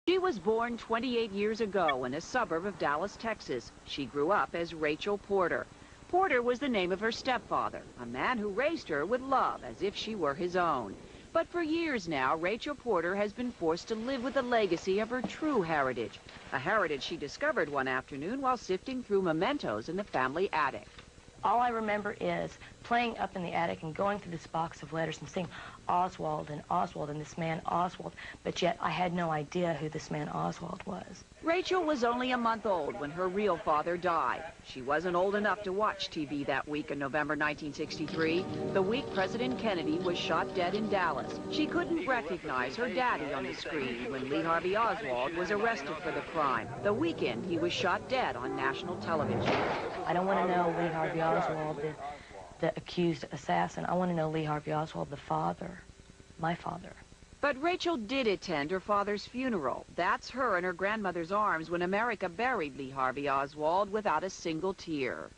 She was born 28 years ago in a suburb of Dallas, Texas. She grew up as Rachel Porter. Porter was the name of her stepfather, a man who raised her with love as if she were his own. But for years now, Rachel Porter has been forced to live with the legacy of her true heritage, a heritage she discovered one afternoon while sifting through mementos in the family attic. All I remember is playing up in the attic and going through this box of letters and seeing Oswald and this man Oswald, but yet I had no idea who this man Oswald was. Rachel was only a month old when her real father died. She wasn't old enough to watch TV that week in November 1963, the week President Kennedy was shot dead in Dallas. She couldn't recognize her daddy on the screen when Lee Harvey Oswald was arrested for the crime, the weekend he was shot dead on national television. I don't want to know Lee Harvey Oswald, the accused assassin. I want to know Lee Harvey Oswald, the father, my father. But Rachel did attend her father's funeral. That's her in her grandmother's arms when America buried Lee Harvey Oswald without a single tear.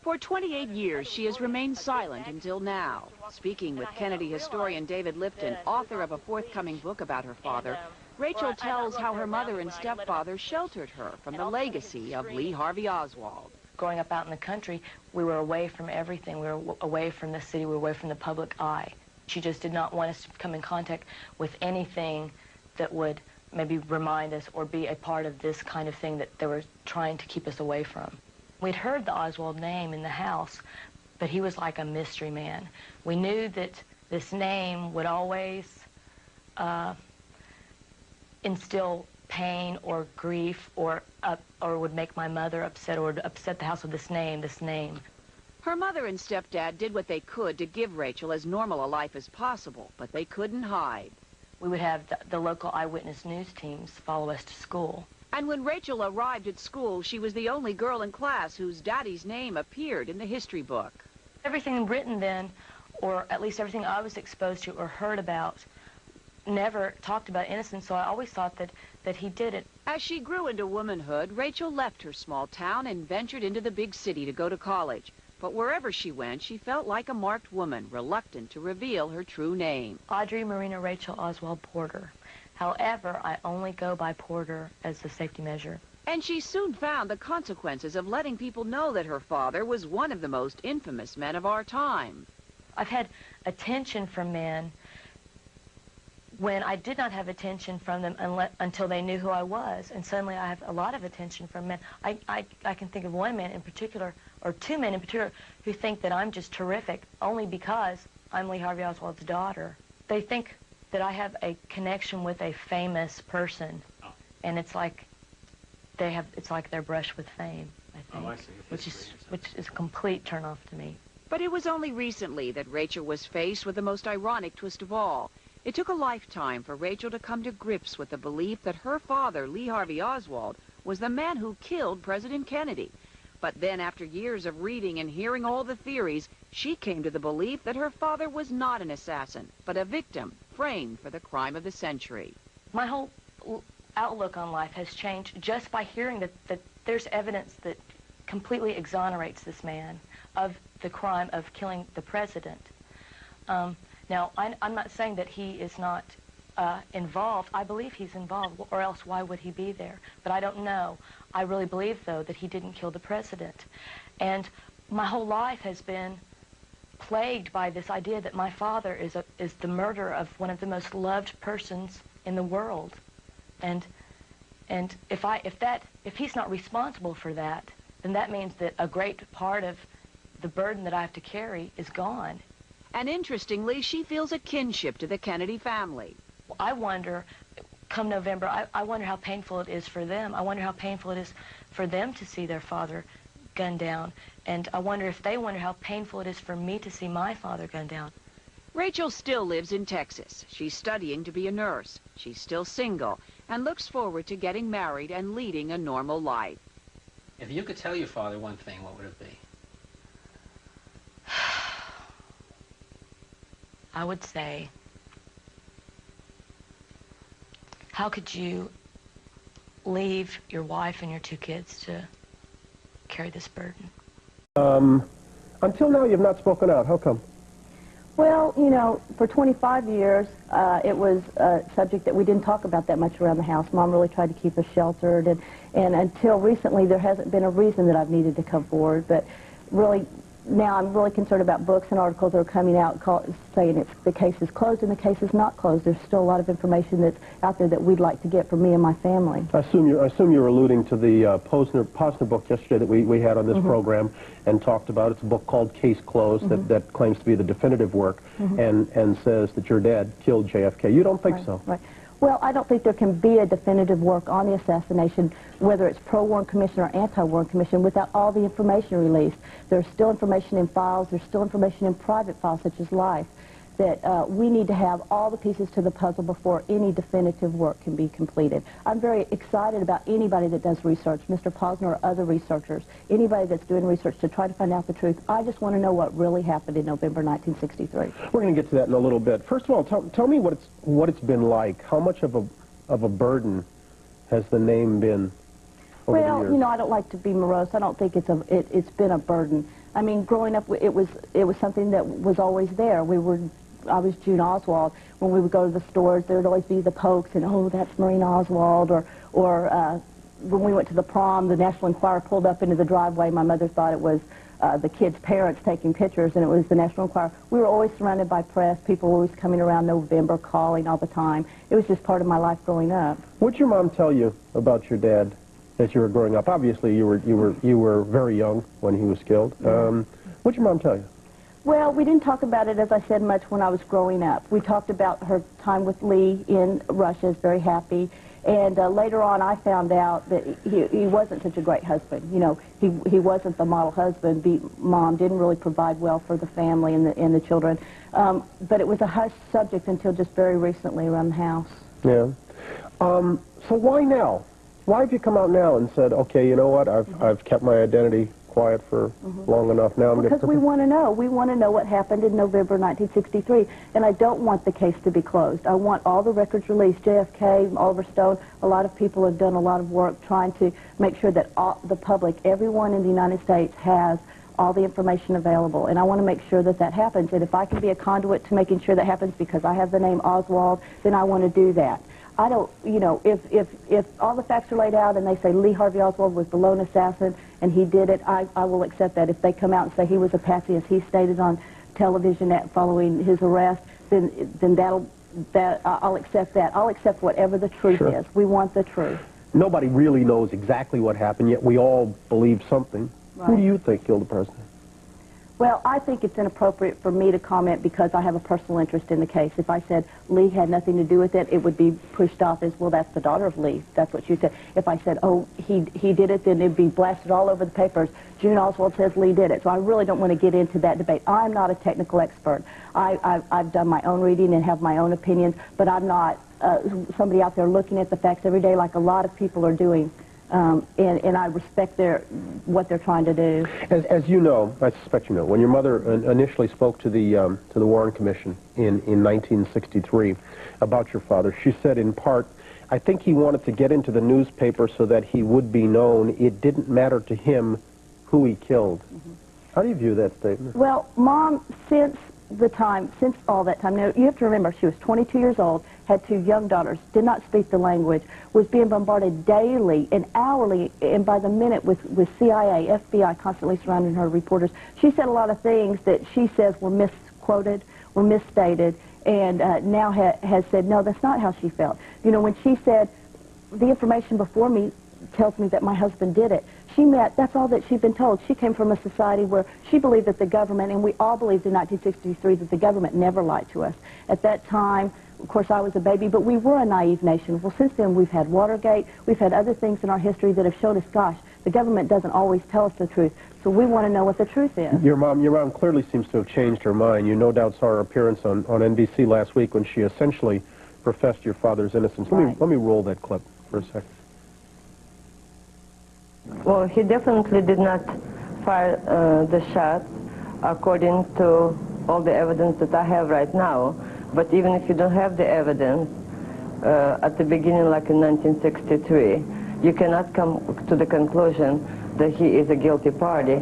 For 28 years, she has remained silent until now. Speaking with Kennedy historian David Lifton, author of a forthcoming book about her father, Rachel tells how her mother and stepfather sheltered her from the legacy of Lee Harvey Oswald. Growing up out in the country, we were away from everything. We were away from the city. We were away from the public eye. She just did not want us to come in contact with anything that would maybe remind us or be a part of this kind of thing that they were trying to keep us away from. We'd heard the Oswald name in the house, but he was like a mystery man. We knew that this name would always instill pain or grief or would make my mother upset or upset the house with this name. Her mother and stepdad did what they could to give Rachel as normal a life as possible, but they couldn't hide. We would have the local eyewitness news teams follow us to school. And when Rachel arrived at school, she was the only girl in class whose daddy's name appeared in the history book. Everything written then, or at least everything I was exposed to or heard about, never talked about innocence, so I always thought that he did it. As she grew into womanhood, Rachel left her small town and ventured into the big city to go to college. But wherever she went, she felt like a marked woman, reluctant to reveal her true name. Audrey Marina Rachel Oswald Porter. However, I only go by Porter as a safety measure. And she soon found the consequences of letting people know that her father was one of the most infamous men of our time. I've had attention from men when I did not have attention from them until they knew who I was. And suddenly I have a lot of attention from men. I can think of one man in particular, or two men in particular, who think that I'm just terrific only because I'm Lee Harvey Oswald's daughter. They think that I have a connection with a famous person, and it's like they're brushed with fame, I think, I see. which is a complete turnoff to me. But it was only recently that Rachel was faced with the most ironic twist of all. It took a lifetime for Rachel to come to grips with the belief that her father, Lee Harvey Oswald, was the man who killed President Kennedy. But then, after years of reading and hearing all the theories, she came to the belief that her father was not an assassin, but a victim framed for the crime of the century. My whole outlook on life has changed just by hearing that there's evidence that completely exonerates this man of the crime of killing the president. Now, I'm not saying that he is not involved. I believe he's involved, or else why would he be there? But I don't know. I really believe, though, that he didn't kill the president. And my whole life has been plagued by this idea that my father is the murderer of one of the most loved persons in the world. And if he's not responsible for that, then that means that a great part of the burden that I have to carry is gone. And interestingly, she feels a kinship to the Kennedy family. I wonder, come November, I wonder how painful it is for them. I wonder how painful it is for them to see their father gunned down. And I wonder if they wonder how painful it is for me to see my father gunned down. Rachel still lives in Texas. She's studying to be a nurse. She's still single and looks forward to getting married and leading a normal life. If you could tell your father one thing, what would it be? I would say, how could you leave your wife and your two kids to carry this burden? Until now, you've not spoken out. How come? Well, you know, for 25 years, it was a subject that we didn't talk about that much around the house. Mom really tried to keep us sheltered, and until recently, there hasn't been a reason that I've needed to come forward. But really, now I'm really concerned about books and articles that are coming out saying the case is closed and the case is not closed. There's still a lot of information that's out there that we'd like to get for me and my family. I assume you're alluding to the Posner book yesterday that we had on this program and talked about. It's a book called Case Closed that claims to be the definitive work and says that your dad killed JFK. You don't think so? Right. Well, I don't think there can be a definitive work on the assassination, whether it's pro-Warren Commission or anti-Warren Commission, without all the information released. There's still information in files, there's still information in private files, such as Life, that we need to have all the pieces to the puzzle before any definitive work can be completed. I'm very excited about anybody that does research, Mr. Posner or other researchers, anybody that's doing research to try to find out the truth. I just want to know what really happened in November 1963. We're going to get to that in a little bit. First of all, tell me what it's been like. How much of a burden has the name been over the years? Well, you know, I don't like to be morose. I don't think it's been a burden. I mean, growing up, it was something that was always there. I was June Oswald. When we would go to the stores, there would always be the pokes and, oh, that's Maureen Oswald. Or when we went to the prom, the National Enquirer pulled up into the driveway. My mother thought it was the kids' parents taking pictures, and it was the National Enquirer. We were always surrounded by press. People were always coming around November, calling all the time. It was just part of my life growing up. What did your mom tell you about your dad as you were growing up? Obviously, you were very young when he was killed. What did your mom tell you? Well, we didn't talk about it, as I said, much when I was growing up. We talked about her time with Lee in Russia, is very happy. And later on, I found out that he wasn't such a great husband. You know, he wasn't the model husband. Mom didn't really provide well for the family and the children. But it was a hush subject until just very recently around the house. Yeah. So why now? Why have you come out now and said, okay, you know what, I've kept my identity quiet for long enough now? Because we want to know. We want to know what happened in November 1963, and I don't want the case to be closed. I want all the records released. JFK, Oliver Stone, a lot of people have done a lot of work trying to make sure that the public, everyone in the United States, has all the information available, and I want to make sure that that happens. And if I can be a conduit to making sure that happens because I have the name Oswald, then I want to do that. I don't, you know, if all the facts are laid out and they say Lee Harvey Oswald was the lone assassin and he did it, I will accept that. If they come out and say he was a patsy, as he stated on television following his arrest, then I'll accept that. I'll accept whatever the truth is. We want the truth. Nobody really knows exactly what happened, yet we all believe something. Right. Who do you think killed the president? Well, I think it's inappropriate for me to comment because I have a personal interest in the case. If I said Lee had nothing to do with it, it would be pushed off as, well, that's the daughter of Lee. That's what you said. If I said, oh, he did it, then it would be blasted all over the papers. June Oswald says Lee did it. So I really don't want to get into that debate. I'm not a technical expert. I've done my own reading and have my own opinions, but I'm not somebody out there looking at the facts every day like a lot of people are doing. And I respect what they're trying to do. As you know, I suspect you know, when your mother initially spoke to the Warren Commission in 1963 about your father, she said in part, I think he wanted to get into the newspaper so that he would be known. It didn't matter to him who he killed. How do you view that statement? Well, Mom, since all that time, now you have to remember she was 22 years old, had 2 young daughters, did not speak the language, was being bombarded daily and hourly and by the minute with CIA, FBI constantly surrounding her, reporters. She said a lot of things that she says were misquoted, were misstated, and now has said, no, that's not how she felt. You know, when she said, the information before me tells me that my husband did it, that's all that she'd been told. She came from a society where she believed that the government, and we all believed in 1963 that the government never lied to us. At that time, of course, I was a baby, but we were a naive nation. Well, since then, we've had Watergate, we've had other things in our history that have showed us, gosh, the government doesn't always tell us the truth, so we want to know what the truth is. Your mom clearly seems to have changed her mind. You no doubt saw her appearance on NBC last week when she essentially professed your father's innocence. Right. Let me roll that clip for a second. Well, he definitely did not fire the shots according to all the evidence that I have right now. But even if you don't have the evidence, at the beginning, like in 1963, you cannot come to the conclusion that he is a guilty party.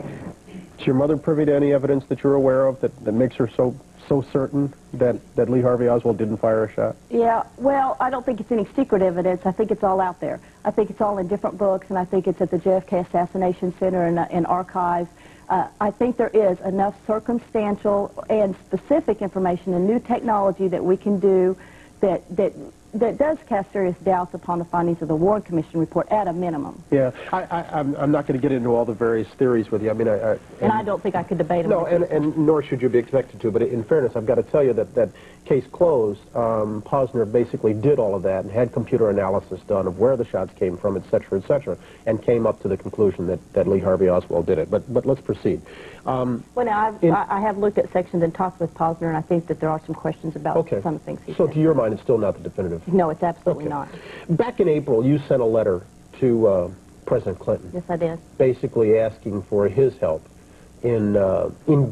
Is your mother privy to any evidence that you're aware of that makes her so so certain that Lee Harvey Oswald didn't fire a shot? Yeah, well, I don't think it's any secret evidence. I think it's all out there. I think it's all in different books, and I think it's at the JFK Assassination Center and archives. I think there is enough circumstantial and specific information and new technology that we can do that does cast serious doubts upon the findings of the Warren Commission report at a minimum. Yeah, I'm not going to get into all the various theories with you. I mean, and I don't think I could debate them. No, and nor should you be expected to. But in fairness, I've got to tell you that case closed, Posner basically did all of that and had computer analysis done of where the shots came from, et cetera, and came up to the conclusion that Lee Harvey Oswald did it. But let's proceed. Well, now, I have looked at sections and talked with Posner, and I think that there are some questions about some of the things he said. So to your mind, it's still not the definitive? No, it's absolutely not. Back in April, you sent a letter to President Clinton. Yes, I did. Basically asking for his help in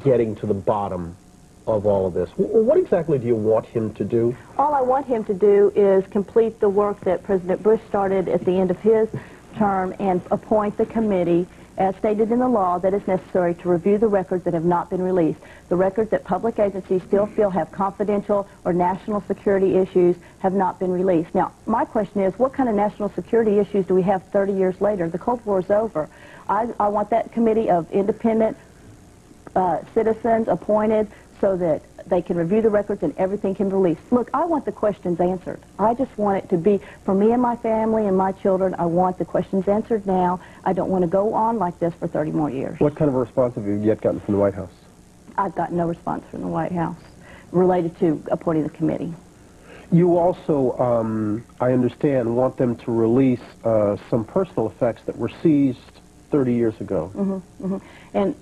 getting to the bottom of all of this. What exactly do you want him to do? All I want him to do is complete the work that President Bush started at the end of his term and appoint the committee as stated in the law that is necessary to review the records that have not been released. The records that public agencies still feel have confidential or national security issues have not been released. Now, my question is, what kind of national security issues do we have 30 years later? The Cold War is over. I want that committee of independent citizens appointed so that they can review the records and everything can be released. Look, I want the questions answered. I just want it to be, for me and my family and my children, I want the questions answered now. I don't want to go on like this for 30 more years. What kind of a response have you yet gotten from the White House? I've gotten no response from the White House related to appointing the committee. You also, I understand, want them to release some personal effects that were seized 30 years ago. And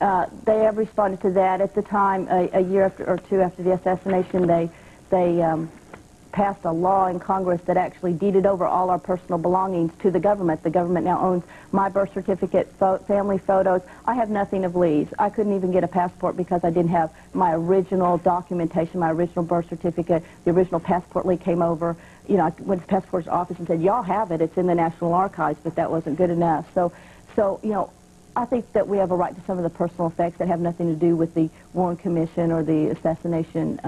they have responded to that. At the time, a year or two after the assassination, they passed a law in Congress that actually deeded over all our personal belongings to the government. The government now owns my birth certificate, family photos. I have nothing of Lee's. I couldn't even get a passport because I didn't have my original documentation, my original birth certificate. The original passport Lee came over. You know, I went to the passport's office and said, y'all have it. It's in the National Archives, but that wasn't good enough. So you know, I think that we have a right to some of the personal effects that have nothing to do with the Warren Commission or the assassination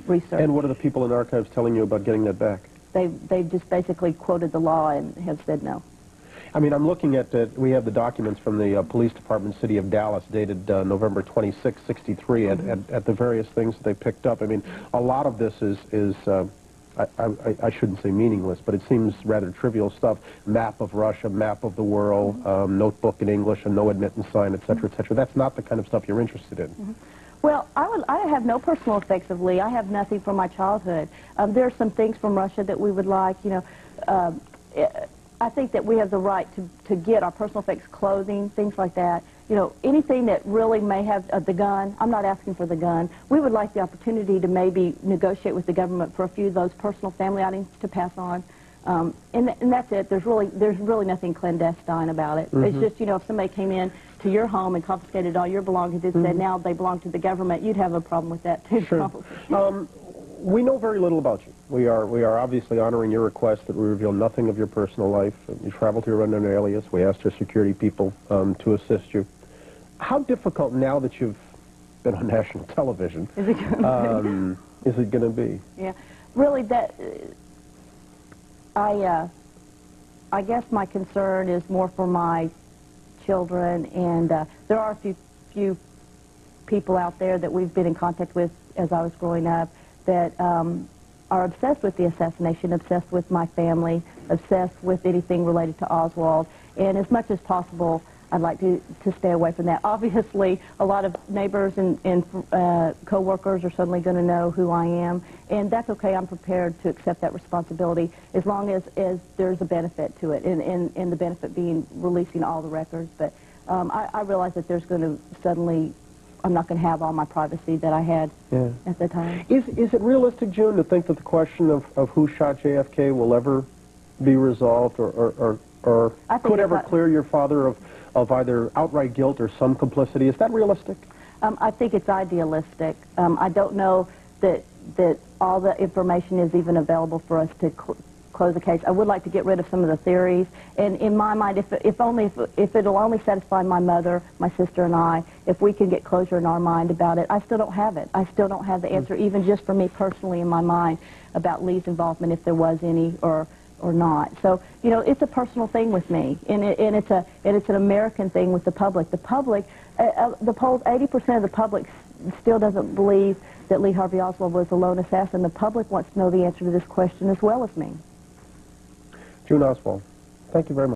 research. And what are the people in the archives telling you about getting that back? They've just basically quoted the law and have said no. I mean, I'm looking at we have the documents from the police department, city of Dallas, dated November 26, 63, at the various things that they picked up. I mean, a lot of this is I shouldn't say meaningless, but it seems rather trivial stuff. Map of Russia, map of the world, notebook in English, a no admittance sign, et cetera, et cetera. That's not the kind of stuff you're interested in. Well, I have no personal effects of Lee. I have nothing from my childhood. There are some things from Russia that we would like, you know. I think that we have the right to get our personal effects, clothing, things like that. You know, anything that really may have the gun. I'm not asking for the gun. We would like the opportunity to maybe negotiate with the government for a few of those personal family items to pass on. And that's it. There's really nothing clandestine about it. It's just, you know, if somebody came in to your home and confiscated all your belongings and said now they belong to the government, you'd have a problem with that too. Sure. We know very little about you. We are obviously honoring your request that we reveal nothing of your personal life. You traveled here under an alias. We asked our security people to assist you. How difficult, now that you've been on national television, is it going to be? Yeah, really, that I guess my concern is more for my children, and there are a few people out there that we've been in contact with as I was growing up that are obsessed with the assassination, obsessed with my family, obsessed with anything related to Oswald, and as much as possible, I'd like to stay away from that. Obviously, a lot of neighbors and co-workers are suddenly going to know who I am, and that's okay. I'm prepared to accept that responsibility as long as there's a benefit to it, and the benefit being releasing all the records. But I realize that there's going to suddenly, I'm not going to have all my privacy that I had at the time. Is it realistic, June, to think that the question of who shot JFK will ever be resolved or could ever clear your father of either outright guilt or some complicity? Is that realistic? I think it's idealistic. I don't know that all the information is even available for us close the case. I would like to get rid of some of the theories. And in my mind, if it'll only satisfy my mother, my sister, and I, if we can get closure in our mind about it, I still don't have it. I still don't have the answer, even just for me personally in my mind, about Lee's involvement, if there was any or not. So, you know, it's a personal thing with me, and it's an American thing with the public. The public, the polls, 80% of the public still doesn't believe that Lee Harvey Oswald was a lone assassin. The public wants to know the answer to this question as well as me. June Oswald, thank you very much.